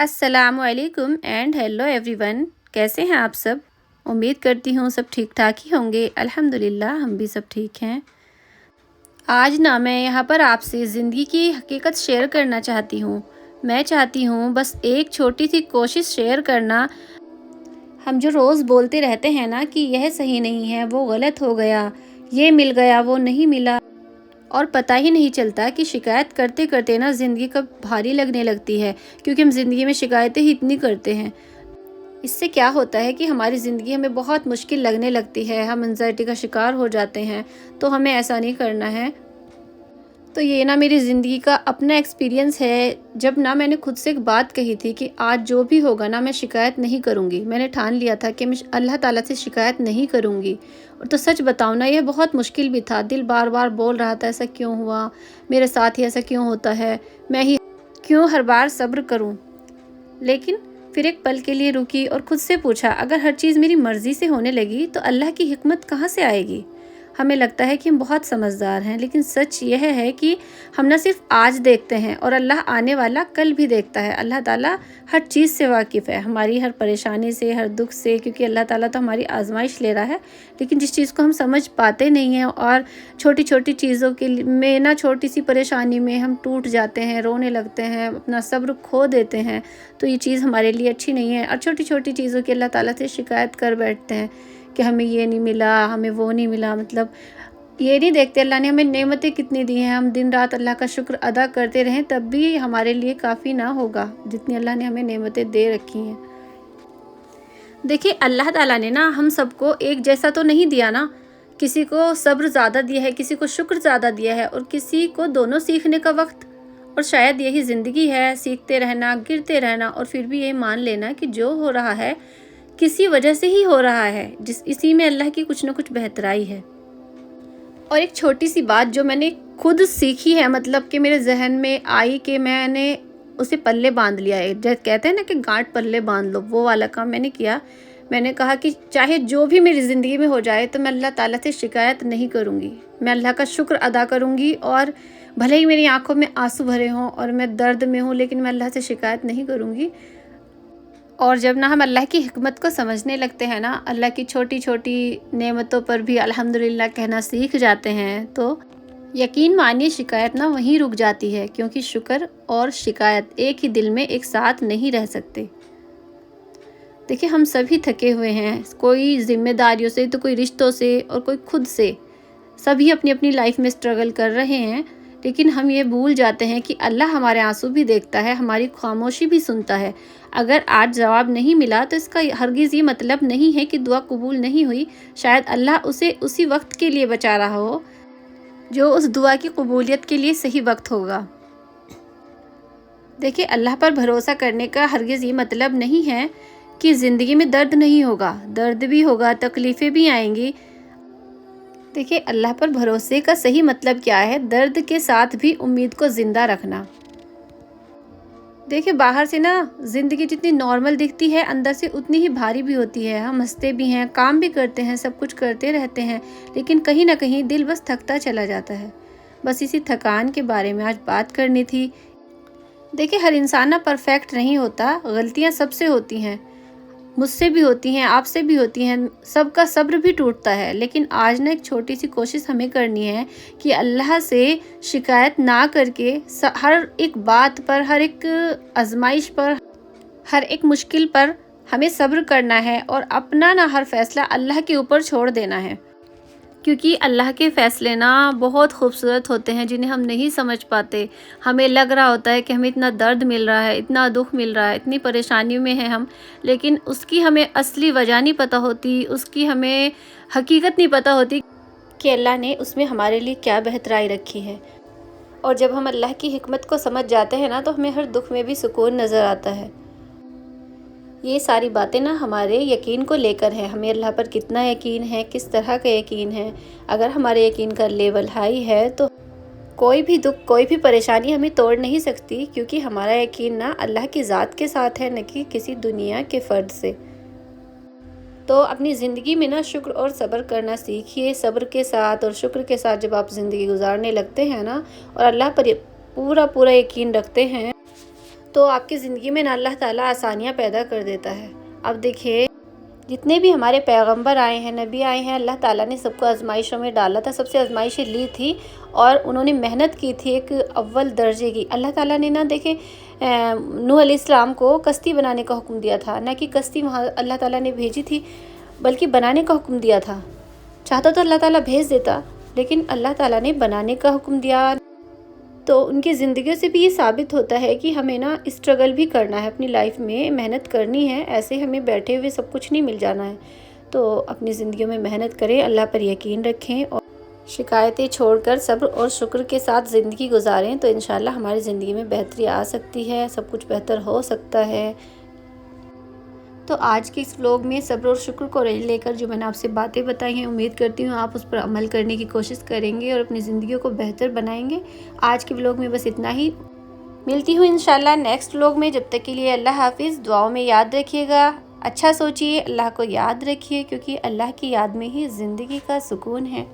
अस्सलामु अलैकुम and hello everyone. कैसे हैं आप सब? उम्मीद करती हूँ सब ठीक ठाक ही होंगे। अल्हम्दुलिल्लाह हम भी सब ठीक हैं। आज ना मैं यहाँ पर आपसे ज़िंदगी की हकीकत शेयर करना चाहती हूँ। मैं चाहती हूँ बस एक छोटी सी कोशिश शेयर करना। हम जो रोज़ बोलते रहते हैं ना कि यह सही नहीं है, वो गलत हो गया, ये मिल गया, वो नहीं मिला, और पता ही नहीं चलता कि शिकायत करते करते ना ज़िंदगी कब भारी लगने लगती है, क्योंकि हम ज़िंदगी में शिकायतें ही इतनी करते हैं। इससे क्या होता है कि हमारी ज़िंदगी हमें बहुत मुश्किल लगने लगती है, हम एंजाइटी का शिकार हो जाते हैं। तो हमें ऐसा नहीं करना है। तो ये ना मेरी ज़िंदगी का अपना एक्सपीरियंस है। जब ना मैंने खुद से एक बात कही थी कि आज जो भी होगा ना मैं शिकायत नहीं करूँगी। मैंने ठान लिया था कि मैं अल्लाह ताला से शिकायत नहीं करूँगी। और तो सच बताऊँ ना, यह बहुत मुश्किल भी था। दिल बार बार बोल रहा था ऐसा क्यों हुआ, मेरे साथ ही ऐसा क्यों होता है, मैं ही क्यों हर बार सब्र करूँ। लेकिन फिर एक पल के लिए रुकी और खुद से पूछा, अगर हर चीज़ मेरी मर्ज़ी से होने लगी तो अल्लाह की हिकमत कहाँ से आएगी। हमें लगता है कि हम बहुत समझदार हैं, लेकिन सच यह है कि हम ना सिर्फ आज देखते हैं और अल्लाह आने वाला कल भी देखता है। अल्लाह ताला हर चीज़ से वाकिफ़ है, हमारी हर परेशानी से, हर दुख से, क्योंकि अल्लाह ताला तो हमारी आजमाइश ले रहा है। लेकिन जिस चीज़ को हम समझ पाते नहीं हैं और छोटी छोटी चीज़ों के में ना, छोटी सी परेशानी में हम टूट जाते हैं, रोने लगते हैं, अपना सब्र खो देते हैं, तो ये चीज़ हमारे लिए अच्छी नहीं है। और छोटी छोटी चीज़ों की अल्लाह ताला से शिकायत कर बैठते हैं कि हमें ये नहीं मिला, हमें वो नहीं मिला। मतलब ये नहीं देखते अल्लाह ने हमें नेमतें कितनी दी हैं। हम दिन रात अल्लाह का शुक्र अदा करते रहें तब भी हमारे लिए काफ़ी ना होगा जितनी अल्लाह ने हमें नेमतें दे रखी हैं। देखिए, अल्लाह ताला ने ना हम सबको एक जैसा तो नहीं दिया ना। किसी को सब्र ज़्यादा दिया है, किसी को शुक्र ज़्यादा दिया है, और किसी को दोनों सीखने का वक्त। और शायद यही ज़िंदगी है, सीखते रहना, गिरते रहना, और फिर भी ये मान लेना कि जो हो रहा है किसी वजह से ही हो रहा है, इसी में अल्लाह की कुछ न कुछ बेहतराई है। और एक छोटी सी बात जो मैंने खुद सीखी है, मतलब कि मेरे जहन में आई, कि मैंने उसे पल्ले बांध लिया है। जैसे कहते हैं ना कि गांठ पल्ले बांध लो, वो वाला काम मैंने किया। मैंने कहा कि चाहे जो भी मेरी ज़िंदगी में हो जाए तो मैं अल्लाह ताला से शिकायत नहीं करूँगी। मैं अल्लाह का शुक्र अदा करूँगी, और भले ही मेरी आंखों में आंसू भरे हों और मैं दर्द में हूँ, लेकिन मैं अल्लाह से शिकायत नहीं करूँगी। और जब ना हम अल्लाह की हिकमत को समझने लगते हैं ना, अल्लाह की छोटी छोटी नेमतों पर भी अल्हम्दुलिल्लाह कहना सीख जाते हैं, तो यकीन मानिए शिकायत ना वहीं रुक जाती है, क्योंकि शुक्र और शिकायत एक ही दिल में एक साथ नहीं रह सकते। देखिए, हम सभी थके हुए हैं, कोई जिम्मेदारियों से तो कोई रिश्तों से और कोई खुद से। सभी अपनी अपनी लाइफ में स्ट्रगल कर रहे हैं, लेकिन हम ये भूल जाते हैं कि अल्लाह हमारे आंसू भी देखता है, हमारी खामोशी भी सुनता है। अगर आज जवाब नहीं मिला तो इसका हरगिज़ ये मतलब नहीं है कि दुआ कबूल नहीं हुई। शायद अल्लाह उसे उसी वक्त के लिए बचा रहा हो जो उस दुआ की कबूलियत के लिए सही वक्त होगा। देखिए, अल्लाह पर भरोसा करने का हरगिज़ ये मतलब नहीं है कि ज़िंदगी में दर्द नहीं होगा। दर्द भी होगा, तकलीफ़ें भी आएंगी। देखिए, अल्लाह पर भरोसे का सही मतलब क्या है? दर्द के साथ भी उम्मीद को ज़िंदा रखना। देखिए, बाहर से ना ज़िंदगी जितनी नॉर्मल दिखती है, अंदर से उतनी ही भारी भी होती है। हम हंसते भी हैं, काम भी करते हैं, सब कुछ करते रहते हैं, लेकिन कहीं ना कहीं दिल बस थकता चला जाता है। बस इसी थकान के बारे में आज बात करनी थी। देखिए, हर इंसान ना परफेक्ट नहीं होता, गलतियाँ सबसे होती हैं, मुझसे भी होती हैं, आपसे भी होती हैं, सबका सब्र भी टूटता है। लेकिन आज ना एक छोटी सी कोशिश हमें करनी है कि अल्लाह से शिकायत ना करके हर एक बात पर, हर एक आजमाइश पर, हर एक मुश्किल पर हमें सब्र करना है, और अपना ना हर फैसला अल्लाह के ऊपर छोड़ देना है। क्योंकि अल्लाह के फ़ैसले ना बहुत खूबसूरत होते हैं, जिन्हें हम नहीं समझ पाते। हमें लग रहा होता है कि हमें इतना दर्द मिल रहा है, इतना दुख मिल रहा है, इतनी परेशानियों में हैं हम, लेकिन उसकी हमें असली वजह नहीं पता होती, उसकी हमें हकीकत नहीं पता होती कि अल्लाह ने उसमें हमारे लिए क्या बेहतराई रखी है। और जब हम अल्लाह की हिकमत को समझ जाते हैं ना, तो हमें हर दुख में भी सुकून नज़र आता है। ये सारी बातें ना हमारे यकीन को लेकर है, हमें अल्लाह पर कितना यकीन है, किस तरह का यकीन है। अगर हमारे यकीन का लेवल हाई है तो कोई भी दुख, कोई भी परेशानी हमें तोड़ नहीं सकती, क्योंकि हमारा यकीन ना अल्लाह की ज़ात के साथ है, न कि किसी दुनिया के फ़र्द से। तो अपनी ज़िंदगी में ना शुक्र और सब्र करना सीखिए। सब्र के साथ और शुक्र के साथ जब आप ज़िंदगी गुजारने लगते हैं ना, और अल्लाह पर पूरा पूरा यकीन रखते हैं, تو آپ کی زندگی میں نا اللہ تعالیٰ آسانیاں پیدا کر دیتا ہے۔ اب دیکھیے جتنے بھی ہمارے پیغمبر آئے ہیں، نبی آئے ہیں، اللہ تعالیٰ نے سب کو آزمائشوں میں ڈالا تھا، سب سے آزمائشیں لی تھی اور انہوں نے محنت کی تھی ایک اول درجے کی۔ اللہ تعالیٰ نے نا دیکھیں نوح علیہ السلام کو کشتی بنانے کا حکم دیا تھا، نہ کہ کشتی وہاں اللہ تعالیٰ نے بھیجی تھی بلکہ بنانے کا حکم دیا تھا۔ چاہتا تو اللہ تعالیٰ بھیج دیتا، لیکن اللہ تعالیٰ نے بنانے کا حکم دیا۔ تو ان کی زندگیوں سے بھی یہ ثابت ہوتا ہے کہ ہمیں نا اسٹرگل بھی کرنا ہے، اپنی لائف میں محنت کرنی ہے، ایسے ہمیں بیٹھے ہوئے سب کچھ نہیں مل جانا ہے۔ تو اپنی زندگیوں میں محنت کریں، اللہ پر یقین رکھیں اور شکایتیں چھوڑ کر صبر اور شکر کے ساتھ زندگی گزاریں، تو انشاءاللہ ہماری زندگی میں بہتری آ سکتی ہے، سب کچھ بہتر ہو سکتا ہے۔ تو آج کے اس ولاگ میں صبر اور شکر کو لے کر جو میں نے آپ سے باتیں بتائی ہیں، امید کرتی ہوں آپ اس پر عمل کرنے کی کوشش کریں گے اور اپنی زندگیوں کو بہتر بنائیں گے۔ آج کے ولاگ میں بس اتنا ہی، ملتی ہوں انشاءاللہ نیکسٹ ولاگ میں۔ جب تک کے لیے اللہ حافظ، دعاؤں میں یاد رکھیے گا، اچھا سوچیے، اللہ کو یاد رکھیے، کیونکہ اللہ کی یاد میں ہی زندگی کا سکون ہے۔